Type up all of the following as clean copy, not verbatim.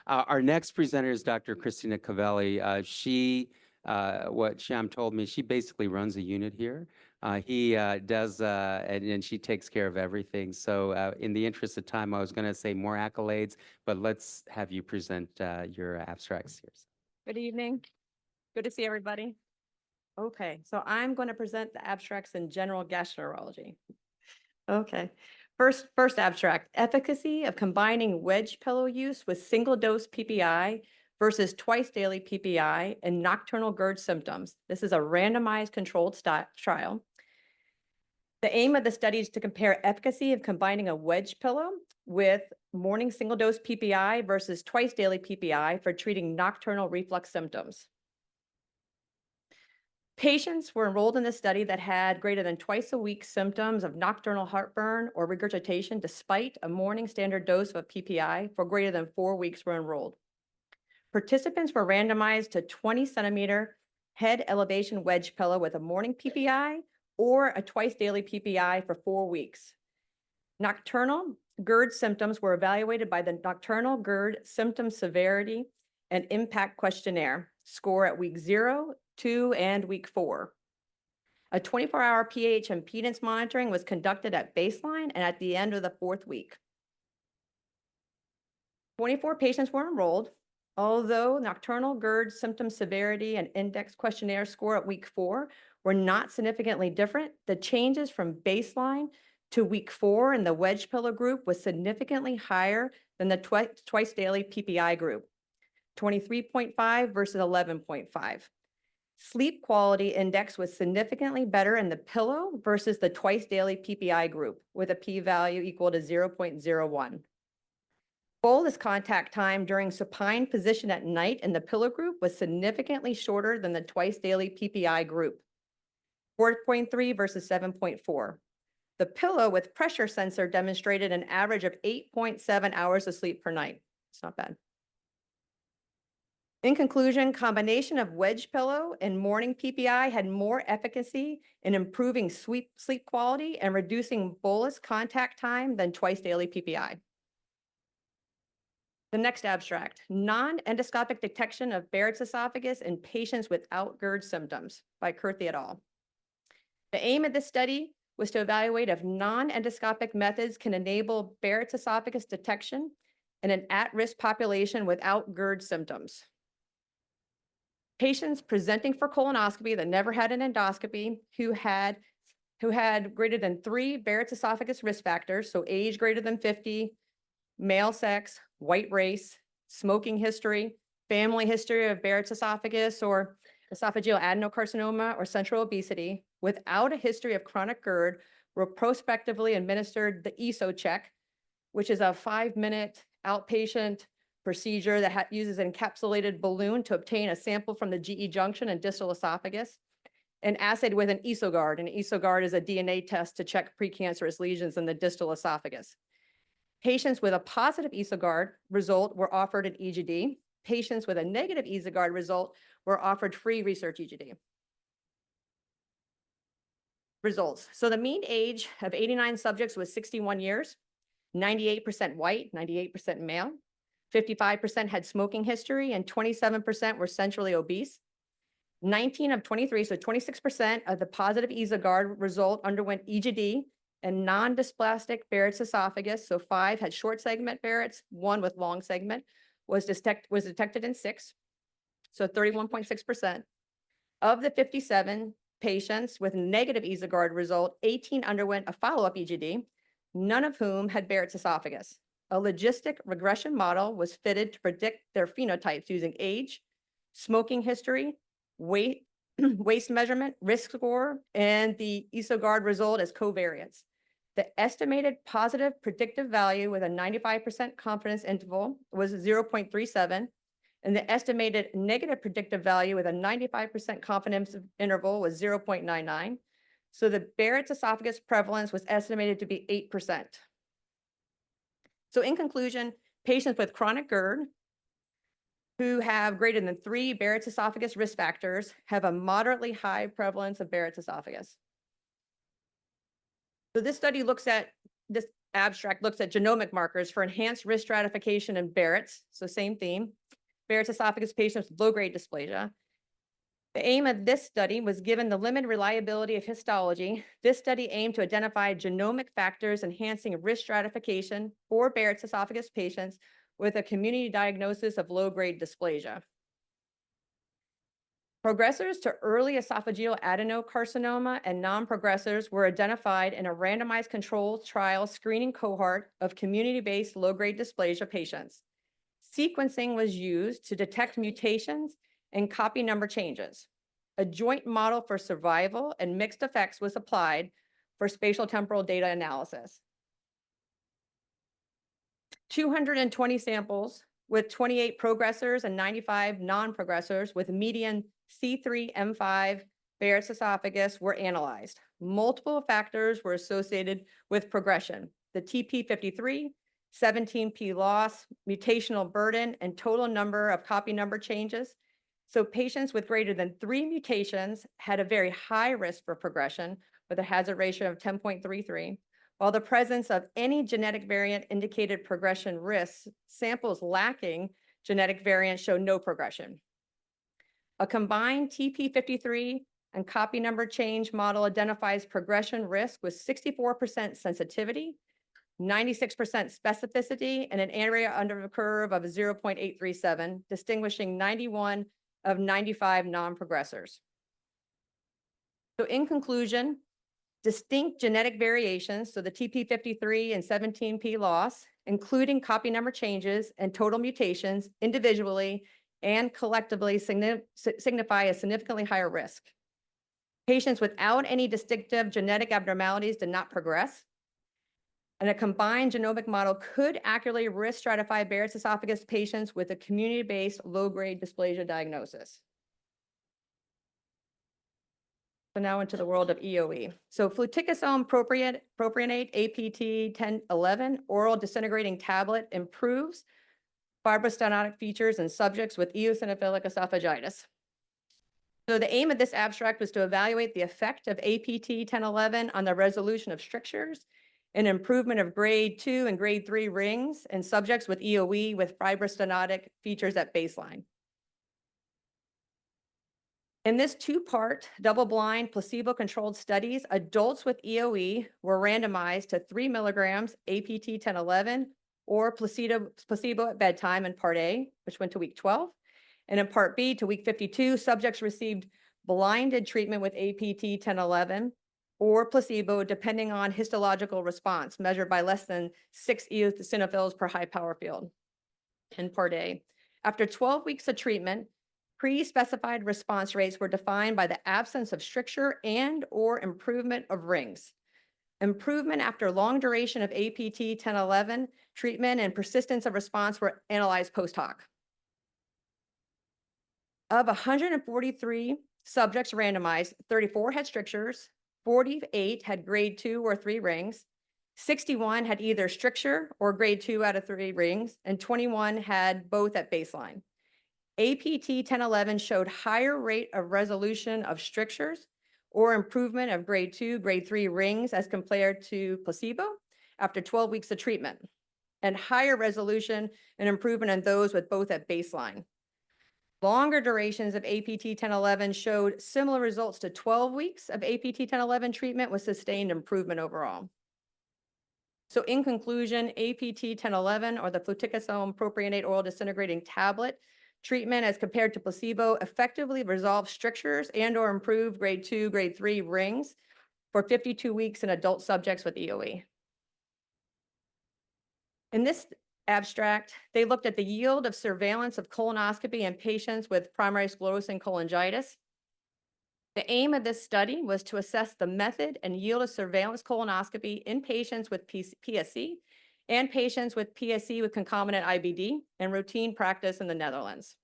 Our next presenter is Dr. Christina Covelli. What Shyam told me, she basically runs a unit here. He does, and she takes care of everything. So in the interest of time, I was going to say more accolades, but let's have you present your abstracts here. Good evening. Good to see everybody. Okay, so I'm going to present the abstracts in general gastroenterology. Okay, first abstract, efficacy of combining wedge pillow use with single dose PPI versus twice daily PPI and nocturnal GERD symptoms. This is a randomized controlled trial. The aim of the study is to compare efficacy of combining a wedge pillow with morning single dose PPI versus twice daily PPI for treating nocturnal reflux symptoms. Patients were enrolled in the study that had greater than twice a week symptoms of nocturnal heartburn or regurgitation despite a morning standard dose of PPI for greater than 4 weeks were enrolled. Participants were randomized to 20 centimeter head elevation wedge pillow with a morning PPI or a twice daily PPI for 4 weeks. Nocturnal GERD symptoms were evaluated by the Nocturnal GERD Symptom Severity and Impact Questionnaire score at week 0, 2, and week 4. A 24-hour pH impedance monitoring was conducted at baseline and at the end of the 4th week. 24 patients were enrolled. Although nocturnal GERD symptom severity and index questionnaire score at week 4 were not significantly different, the changes from baseline to week 4 in the wedge pillow group was significantly higher than the twice daily PPI group, 23.5 versus 11.5. Sleep quality index was significantly better in the pillow versus the twice daily PPI group with a p-value equal to 0.01. Bolus contact time during supine position at night in the pillow group was significantly shorter than the twice daily PPI group, 4.3 versus 7.4. The pillow with pressure sensor demonstrated an average of 8.7 hours of sleep per night. It's not bad. In conclusion, combination of wedge pillow and morning PPI had more efficacy in improving sleep quality and reducing bolus contact time than twice daily PPI. The next abstract, non-endoscopic detection of Barrett's esophagus in patients without GERD symptoms by Kurthi et al. The aim of this study was to evaluate if non-endoscopic methods can enable Barrett's esophagus detection in an at-risk population without GERD symptoms. Patients presenting for colonoscopy that never had an endoscopy who had greater than 3 Barrett's esophagus risk factors, so age greater than 50, male sex, white race, smoking history, family history of Barrett's esophagus or esophageal adenocarcinoma or central obesity, without a history of chronic GERD, were prospectively administered the ESO check, which is a 5-minute outpatient procedure that uses an encapsulated balloon to obtain a sample from the GE junction and distal esophagus, and assayed with an EsoGuard. An EsoGuard is a DNA test to check precancerous lesions in the distal esophagus. Patients with a positive EsoGuard result were offered an EGD. Patients with a negative EsoGuard result were offered free research EGD. Results. So the mean age of 89 subjects was 61 years, 98% white, 98% male, 55% had smoking history, and 27% were centrally obese. 19 of 23, so 26% of the positive EsoGuard result underwent EGD and non-dysplastic Barrett's esophagus, so 5 had short segment Barrett's, 1 with long segment, was detected in 6, so 31.6%. Of the 57 patients with negative EsoGuard result, 18 underwent a follow-up EGD, none of whom had Barrett's esophagus. A logistic regression model was fitted to predict their phenotypes using age, smoking history, weight, waist measurement, risk score, and the EsoGuard result as covariates. The estimated positive predictive value with a 95% confidence interval was 0.37, and the estimated negative predictive value with a 95% confidence interval was 0.99. So the Barrett's esophagus prevalence was estimated to be 8%. So in conclusion, patients with chronic GERD who have greater than 3 Barrett's esophagus risk factors have a moderately high prevalence of Barrett's esophagus. So this study looks at this abstract looks at genomic markers for enhanced risk stratification in Barrett's, so same theme, Barrett's esophagus patients with low-grade dysplasia. The aim of this study was given the limited reliability of histology. This study aimed to identify genomic factors enhancing risk stratification for Barrett's esophagus patients with a community diagnosis of low-grade dysplasia. Progressors to early esophageal adenocarcinoma and non-progressors were identified in a randomized controlled trial screening cohort of community-based low-grade dysplasia patients. Sequencing was used to detect mutations and copy number changes. A joint model for survival and mixed effects was applied for spatial temporal data analysis. 220 samples with 28 progressors and 95 non-progressors with median C3-M5 Barrett's esophagus were analyzed. Multiple factors were associated with progression: the TP53, 17p loss, mutational burden, and total number of copy number changes. So patients with greater than 3 mutations had a very high risk for progression with a hazard ratio of 10.33, while the presence of any genetic variant indicated progression risks. Samples lacking genetic variants showed no progression. A combined TP53 and copy number change model identifies progression risk with 64% sensitivity, 96% specificity, and an area under the curve of 0.837, distinguishing 91 of 95 non-progressors. So in conclusion, distinct genetic variations, so the TP53 and 17p loss, including copy number changes and total mutations individually and collectively signify a significantly higher risk. Patients without any distinctive genetic abnormalities did not progress, and a combined genomic model could accurately risk stratify Barrett's esophagus patients with a community-based low-grade dysplasia diagnosis. So now into the world of EOE. So fluticasone propionate APT 1011 oral disintegrating tablet improves fibrostenotic features in subjects with eosinophilic esophagitis. So the aim of this abstract was to evaluate the effect of APT 1011 on the resolution of strictures and improvement of grade 2 and grade 3 rings in subjects with EOE with fibrostenotic features at baseline. In this two-part, double-blind, placebo-controlled studies, adults with EOE were randomized to 3 milligrams APT 1011 or placebo at bedtime in Part A, which went to week 12. And in Part B to week 52, subjects received blinded treatment with APT 1011 or placebo, depending on histological response, measured by less than 6 eosinophils per high power field in Part A. After 12 weeks of treatment, pre-specified response rates were defined by the absence of stricture and or improvement of rings. Improvement after long duration of APT 1011 treatment and persistence of response were analyzed post hoc. Of 143 subjects randomized, 34 had strictures, 48 had grade 2 or 3 rings, 61 had either stricture or grade 2 out of 3 rings, and 21 had both at baseline. APT 1011 showed higher rate of resolution of strictures or improvement of grade 2, grade 3 rings as compared to placebo after 12 weeks of treatment, and higher resolution and improvement in those with both at baseline. Longer durations of APT 1011 showed similar results to 12 weeks of APT 1011 treatment with sustained improvement overall. So in conclusion, APT 1011 or the fluticasone propionate oral disintegrating tablet treatment as compared to placebo effectively resolved strictures and or improved grade 2, grade 3 rings for 52 weeks in adult subjects with EOE. In this abstract, they looked at the yield of surveillance of colonoscopy in patients with primary sclerosing cholangitis. The aim of this study was to assess the method and yield of surveillance colonoscopy in patients with PSC and patients with PSC with concomitant IBD and routine practice in the Netherlands.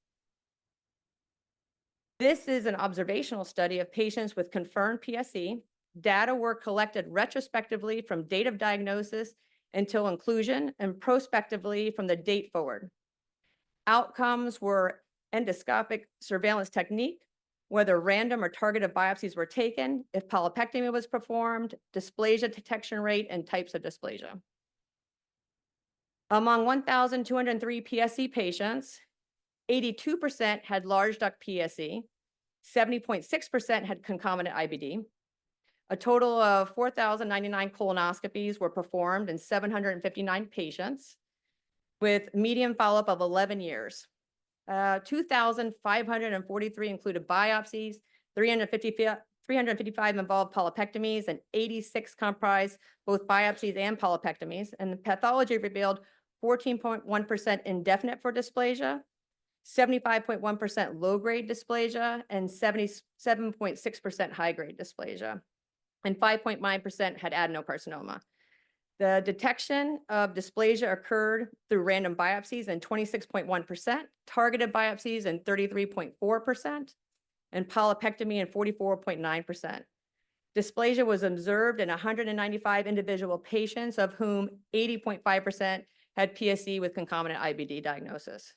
This is an observational study of patients with confirmed PSC. Data were collected retrospectively from date of diagnosis until inclusion and prospectively from the date forward. Outcomes were endoscopic surveillance technique, whether random or targeted biopsies were taken, if polypectomy was performed, dysplasia detection rate, and types of dysplasia. Among 1,203 PSC patients, 82% had large duct PSC, 70.6% had concomitant IBD. A total of 4,099 colonoscopies were performed in 759 patients with median follow-up of 11 years. 2,543 included biopsies, 355 involved polypectomies, and 86 comprised both biopsies and polypectomies. And the pathology revealed 14.1% indefinite for dysplasia, 75.1% low-grade dysplasia, and 77.6% high-grade dysplasia, and 5.9% had adenocarcinoma. The detection of dysplasia occurred through random biopsies in 26.1%, targeted biopsies in 33.4%, and polypectomy in 44.9%. Dysplasia was observed in 195 individual patients, of whom 80.5% had PSC with concomitant IBD diagnosis.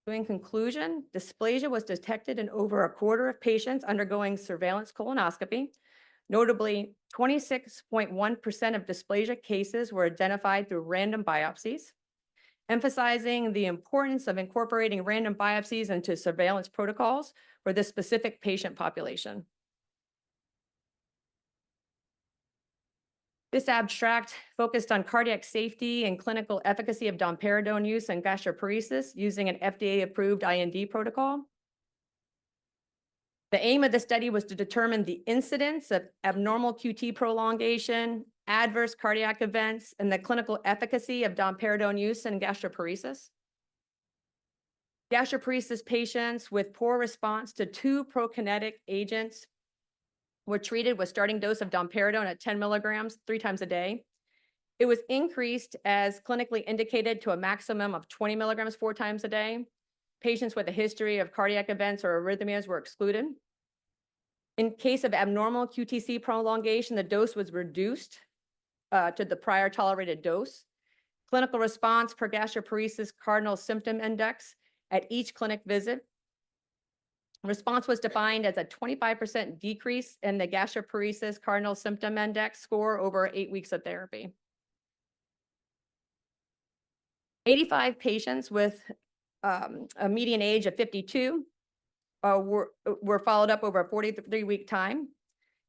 So in conclusion, dysplasia was detected in over a quarter of patients undergoing surveillance colonoscopy. Notably, 26.1% of dysplasia cases were identified through random biopsies, emphasizing the importance of incorporating random biopsies into surveillance protocols for this specific patient population. This abstract focused on cardiac safety and clinical efficacy of domperidone use in gastroparesis using an FDA-approved IND protocol. The aim of the study was to determine the incidence of abnormal QT prolongation, adverse cardiac events, and the clinical efficacy of domperidone use in gastroparesis. Gastroparesis patients with poor response to 2 prokinetic agents were treated with starting dose of domperidone at 10 milligrams 3 times a day. It was increased as clinically indicated to a maximum of 20 milligrams 4 times a day. Patients with a history of cardiac events or arrhythmias were excluded. In case of abnormal QTc prolongation, the dose was reduced to the prior tolerated dose. Clinical response per gastroparesis cardinal symptom index at each clinic visit. Response was defined as a 25% decrease in the gastroparesis cardinal symptom index score over 8 weeks of therapy. 85 patients with a median age of 52 were followed up over a 43-week time,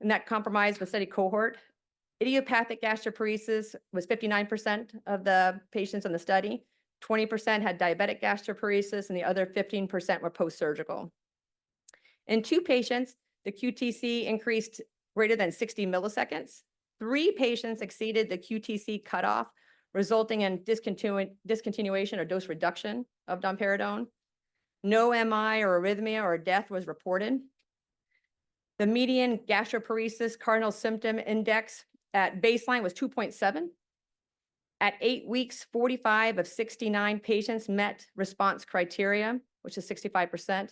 and that compromised the study cohort. Idiopathic gastroparesis was 59% of the patients in the study. 20% had diabetic gastroparesis, and the other 15% were post-surgical. In 2 patients, the QTc increased greater than 60 milliseconds. 3 patients exceeded the QTc cutoff, resulting in discontinuation or dose reduction of domperidone. No MI or arrhythmia or death was reported. The median gastroparesis cardinal symptom index at baseline was 2.7. At 8 weeks, 45 of 69 patients met response criteria, which is 65%.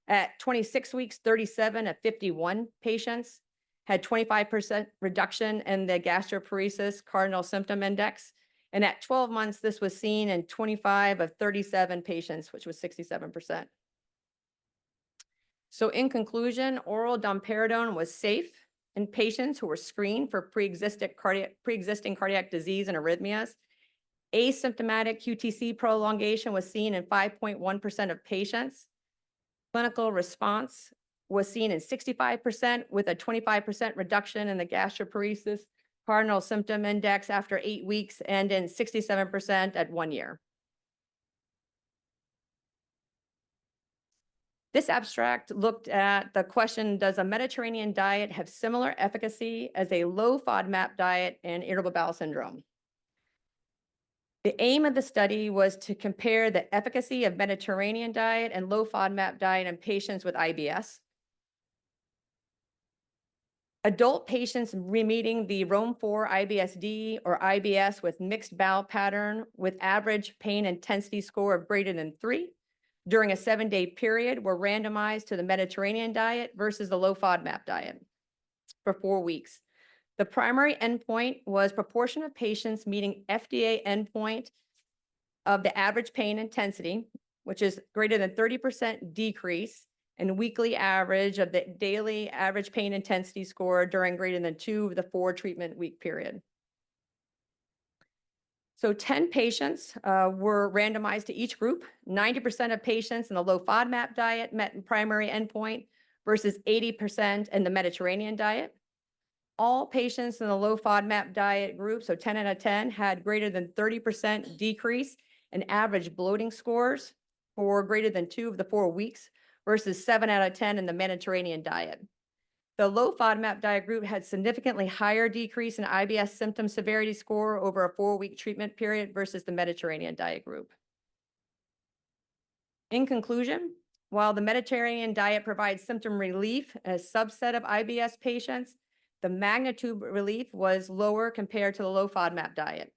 At 26 weeks, 37 of 51 patients had 25% reduction in the gastroparesis cardinal symptom index. And at 12 months, this was seen in 25 of 37 patients, which was 67%. So in conclusion, oral domperidone was safe in patients who were screened for pre-existing cardiac disease and arrhythmias. Asymptomatic QTc prolongation was seen in 5.1% of patients. Clinical response was seen in 65% with a 25% reduction in the gastroparesis cardinal symptom index after 8 weeks and in 67% at 1 year. This abstract looked at the question, does a Mediterranean diet have similar efficacy as a low FODMAP diet in irritable bowel syndrome? The aim of the study was to compare the efficacy of Mediterranean diet and low FODMAP diet in patients with IBS. Adult patients meeting the Rome-4 IBS-D or IBS with mixed bowel pattern with average pain intensity score of greater than 3 during a 7-day period were randomized to the Mediterranean diet versus the low FODMAP diet for 4 weeks. The primary endpoint was proportion of patients meeting FDA endpoint of the average pain intensity, which is greater than 30% decrease in weekly average of the daily average pain intensity score during greater than 2 of the 4 treatment week period. So 10 patients were randomized to each group. 90% of patients in the low FODMAP diet met primary endpoint versus 80% in the Mediterranean diet. All patients in the low FODMAP diet group, so 10 out of 10, had greater than 30% decrease in average bloating scores for greater than 2 of the 4 weeks versus 7 out of 10 in the Mediterranean diet. The low FODMAP diet group had significantly higher decrease in IBS symptom severity score over a 4-week treatment period versus the Mediterranean diet group. In conclusion, while the Mediterranean diet provides symptom relief in a subset of IBS patients, the magnitude relief was lower compared to the low FODMAP diet.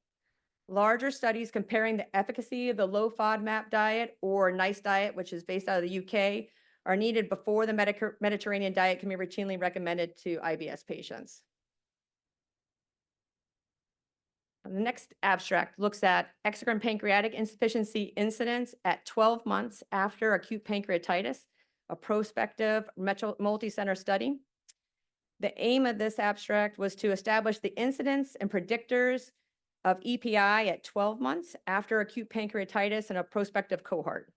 Larger studies comparing the efficacy of the low FODMAP diet or NICE diet, which is based out of the UK, are needed before the Mediterranean diet can be routinely recommended to IBS patients. The next abstract looks at exocrine pancreatic insufficiency incidence at 12 months after acute pancreatitis, a prospective multi-center study. The aim of this abstract was to establish the incidence and predictors of EPI at 12 months after acute pancreatitis in a prospective cohort.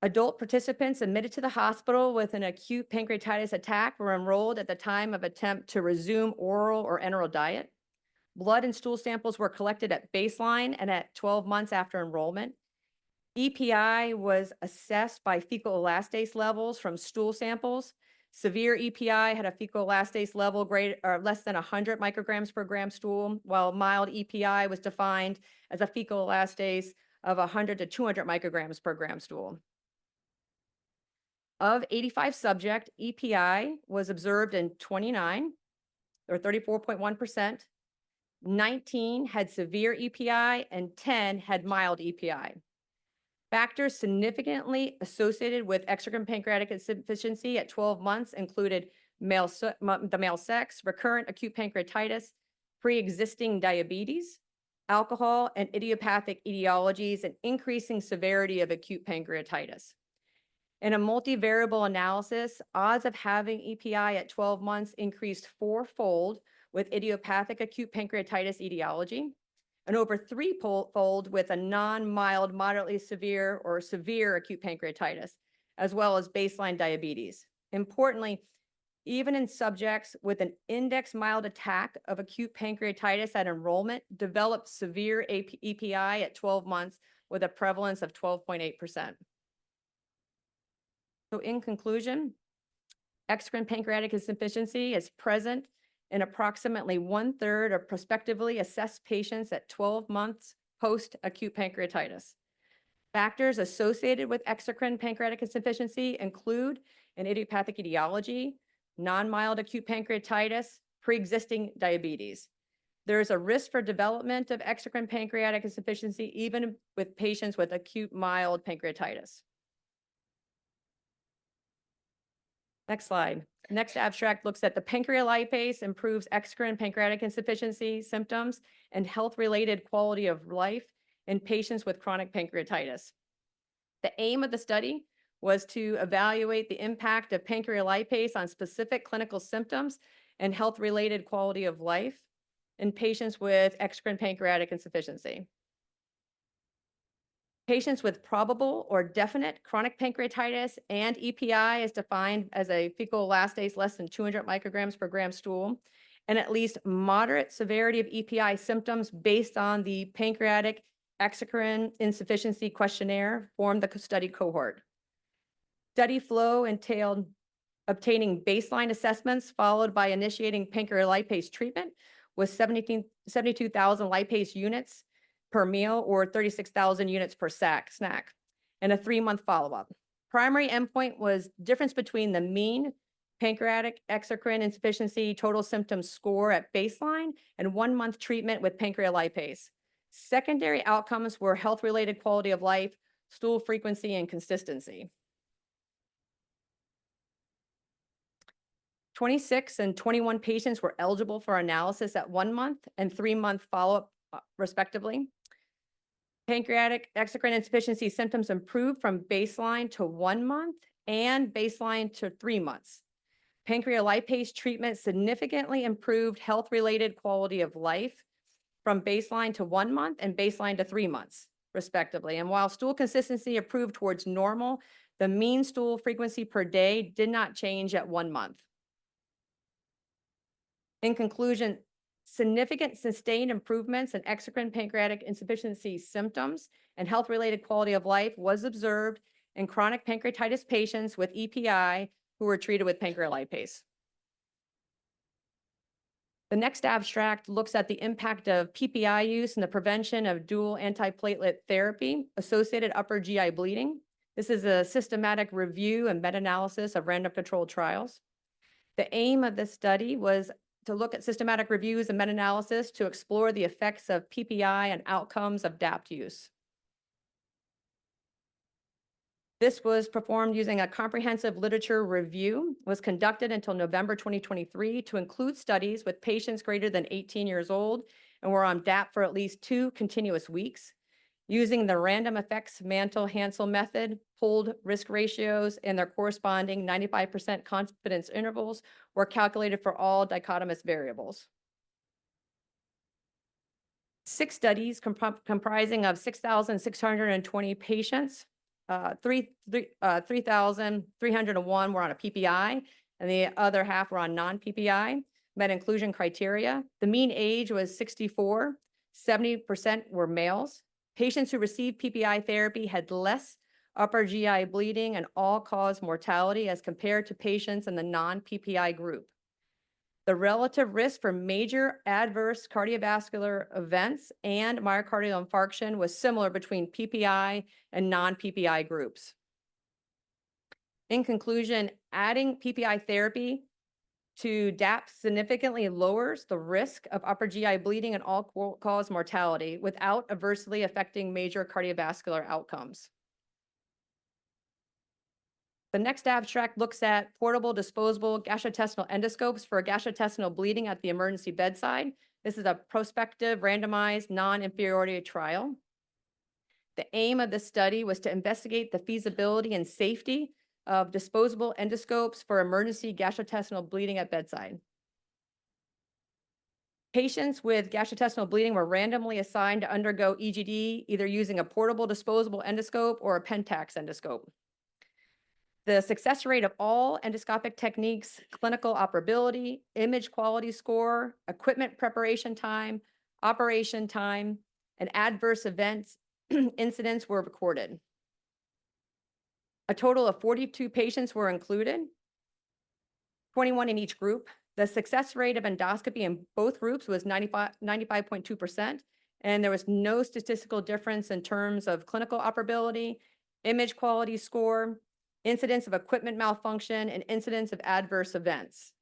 Adult participants admitted to the hospital with an acute pancreatitis attack were enrolled at the time of attempt to resume oral or enteral diet. Blood and stool samples were collected at baseline and at 12 months after enrollment. EPI was assessed by fecal elastase levels from stool samples. Severe EPI had a fecal elastase level greater or less than 100 micrograms per gram stool, while mild EPI was defined as a fecal elastase of 100 to 200 micrograms per gram stool. Of 85 subjects, EPI was observed in 29, or 34.1%. 19 had severe EPI and 10 had mild EPI. Factors significantly associated with exocrine pancreatic insufficiency at 12 months included the male sex, recurrent acute pancreatitis, pre-existing diabetes, alcohol, and idiopathic etiologies, and increasing severity of acute pancreatitis. In a multivariable analysis, odds of having EPI at 12 months increased 4-fold with idiopathic acute pancreatitis etiology, and over 3-fold with a non-mild, moderately severe, or severe acute pancreatitis, as well as baseline diabetes. Importantly, even in subjects with an index mild attack of acute pancreatitis at enrollment, developed severe EPI at 12 months with a prevalence of 12.8%. So in conclusion, exocrine pancreatic insufficiency is present in approximately 1/3 of prospectively assessed patients at 12 months post-acute pancreatitis. Factors associated with exocrine pancreatic insufficiency include an idiopathic etiology, non-mild acute pancreatitis, pre-existing diabetes. There is a risk for development of exocrine pancreatic insufficiency even with patients with acute mild pancreatitis. Next slide. Next abstract looks at the pancrealipase improves exocrine pancreatic insufficiency symptoms and health-related quality of life in patients with chronic pancreatitis. The aim of the study was to evaluate the impact of pancrealipase on specific clinical symptoms and health-related quality of life in patients with exocrine pancreatic insufficiency. Patients with probable or definite chronic pancreatitis and EPI is defined as a fecal elastase less than 200 micrograms per gram stool, and at least moderate severity of EPI symptoms based on the pancreatic exocrine insufficiency questionnaire formed the study cohort. Study flow entailed obtaining baseline assessments followed by initiating pancrealipase treatment with 72,000 lipase units per meal or 36,000 units per snack, and a 3-month follow-up. Primary endpoint was difference between the mean pancreatic exocrine insufficiency total symptom score at baseline and 1-month treatment with pancrealipase. Secondary outcomes were health-related quality of life, stool frequency, and consistency. 26 and 21 patients were eligible for analysis at 1 month and 3-month follow-up, respectively. Pancreatic exocrine insufficiency symptoms improved from baseline to 1 month and baseline to 3 months. Pancrealipase treatment significantly improved health-related quality of life from baseline to 1 month and baseline to 3 months, respectively. And while stool consistency improved towards normal, the mean stool frequency per day did not change at 1 month. In conclusion, significant sustained improvements in exocrine pancreatic insufficiency symptoms and health-related quality of life was observed in chronic pancreatitis patients with EPI who were treated with pancrelipase. The next abstract looks at the impact of PPI use in the prevention of dual antiplatelet therapy associated upper GI bleeding. This is a systematic review and meta-analysis of random controlled trials. The aim of this study was to look at systematic reviews and meta-analysis to explore the effects of PPI and outcomes of DAPT use. This was performed using a comprehensive literature review, was conducted until November 2023 to include studies with patients greater than 18 years old and were on DAPT for at least 2 continuous weeks. Using the random effects Mantel-Hansel method, pooled risk ratios and their corresponding 95% confidence intervals were calculated for all dichotomous variables. 6 studies comprising of 6,620 patients, 3,301 were on a PPI, and the other half were on non-PPI, met inclusion criteria. The mean age was 64, 70% were males. Patients who received PPI therapy had less upper GI bleeding and all-cause mortality as compared to patients in the non-PPI group. The relative risk for major adverse cardiovascular events and myocardial infarction was similar between PPI and non-PPI groups. In conclusion, adding PPI therapy to DAPT significantly lowers the risk of upper GI bleeding and all-cause mortality without adversely affecting major cardiovascular outcomes. The next abstract looks at portable disposable gastrointestinal endoscopes for gastrointestinal bleeding at the emergency bedside. This is a prospective randomized non-inferiority trial. The aim of this study was to investigate the feasibility and safety of disposable endoscopes for emergency gastrointestinal bleeding at bedside. Patients with gastrointestinal bleeding were randomly assigned to undergo EGD, either using a portable disposable endoscope or a Pentax endoscope. The success rate of all endoscopic techniques, clinical operability, image quality score, equipment preparation time, operation time, and adverse events incidents were recorded. A total of 42 patients were included, 21 in each group. The success rate of endoscopy in both groups was 95.2%, and there was no statistical difference in terms of clinical operability, image quality score, incidence of equipment malfunction, and incidence of adverse events.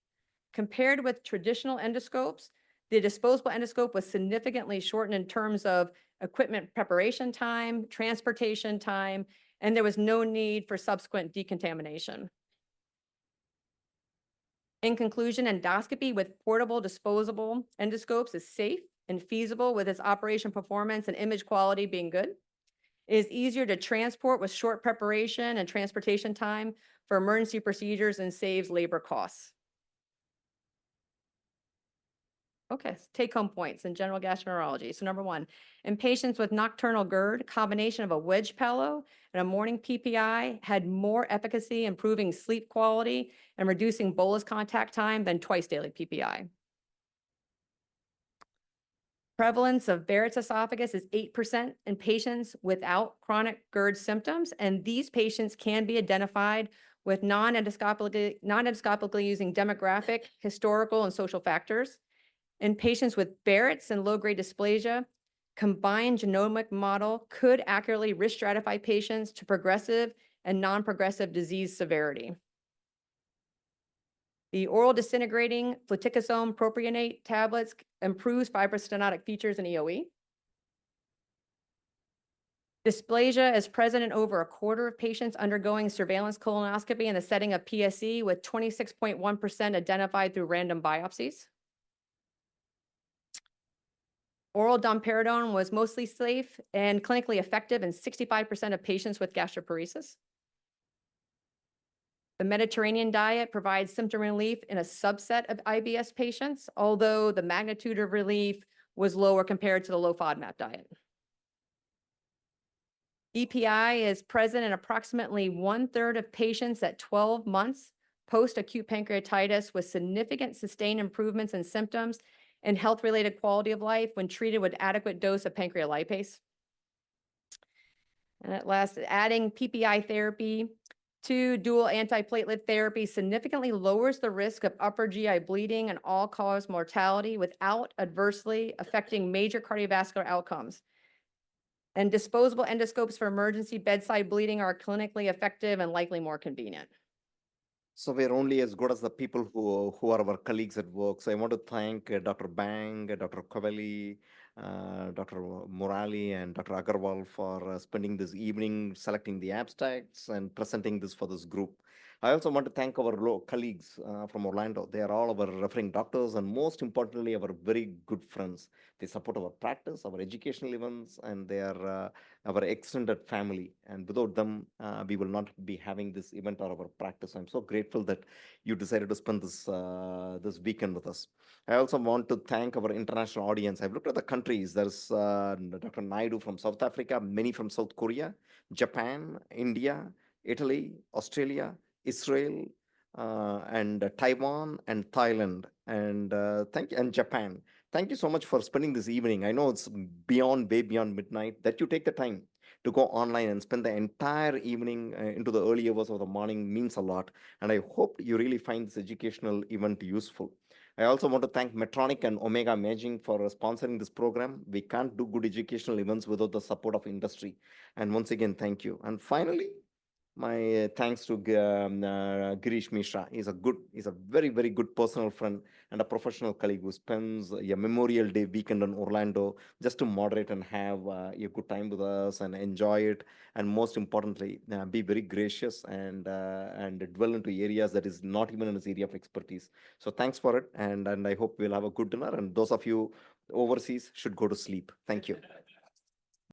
Compared with traditional endoscopes, the disposable endoscope was significantly shortened in terms of equipment preparation time, transportation time, and there was no need for subsequent decontamination. In conclusion, endoscopy with portable disposable endoscopes is safe and feasible, with its operation performance and image quality being good. It is easier to transport with short preparation and transportation time for emergency procedures and saves labor costs. Okay, take-home points in general gastroenterology. So number 1, in patients with nocturnal GERD, combination of a wedge pillow and a morning PPI had more efficacy improving sleep quality and reducing bolus contact time than twice-daily PPI. Prevalence of Barrett's esophagus is 8% in patients without chronic GERD symptoms, and these patients can be identified with non-endoscopically using demographic, historical, and social factors. In patients with Barrett's and low-grade dysplasia, combined genomic model could accurately risk stratify patients to progressive and non-progressive disease severity. The oral disintegrating fluticasone propionate tablets improves fibrostenotic features in EOE. Dysplasia is present in over a quarter of patients undergoing surveillance colonoscopy in the setting of PSE, with 26.1% identified through random biopsies. Oral domperidone was mostly safe and clinically effective in 65% of patients with gastroparesis. The Mediterranean diet provides symptom relief in a subset of IBS patients, although the magnitude of relief was lower compared to the low FODMAP diet. EPI is present in approximately 1/3 of patients at 12 months post-acute pancreatitis with significant sustained improvements in symptoms and health-related quality of life when treated with adequate dose of pancrealipase. And at last, adding PPI therapy to dual antiplatelet therapy significantly lowers the risk of upper GI bleeding and all-cause mortality without adversely affecting major cardiovascular outcomes. And disposable endoscopes for emergency bedside bleeding are clinically effective and likely more convenient. So we're only as good as the people who are our colleagues at work. So I want to thank Dr. Bang, Dr. Covelli, Dr. Murali, and Dr. Agarwal for spending this evening selecting the abstracts and presenting this for this group. I also want to thank our colleagues from Orlando. They are all our referring doctors and most importantly, our very good friends. They support our practice, our educational events, and they are our extended family. And without them, we will not be having this event or our practice. I'm so grateful that you decided to spend this weekend with us. I also want to thank our international audience. I've looked at the countries. There's Dr. Naidu from South Africa, many from South Korea, Japan, India, Italy, Australia, Israel, and Taiwan and Thailand, and and Japan. Thank you so much for spending this evening. I know it's way beyond midnight that you take the time to go online and spend the entire evening into the early hours of the morning means a lot. And I hope you really find this educational event useful. I also want to thank Medtronic and Omega Imaging for sponsoring this program. We can't do good educational events without the support of industry. And once again, thank you. And finally, my thanks to Girish Mishra. He's a very, very good personal friend and a professional colleague who spends a Memorial Day weekend in Orlando just to moderate and have a good time with us and enjoy it. And most importantly, be very gracious and dwell into areas that is not even in his area of expertise. So thanks for it. And I hope we'll have a good dinner. And those of you overseas should go to sleep. Thank you.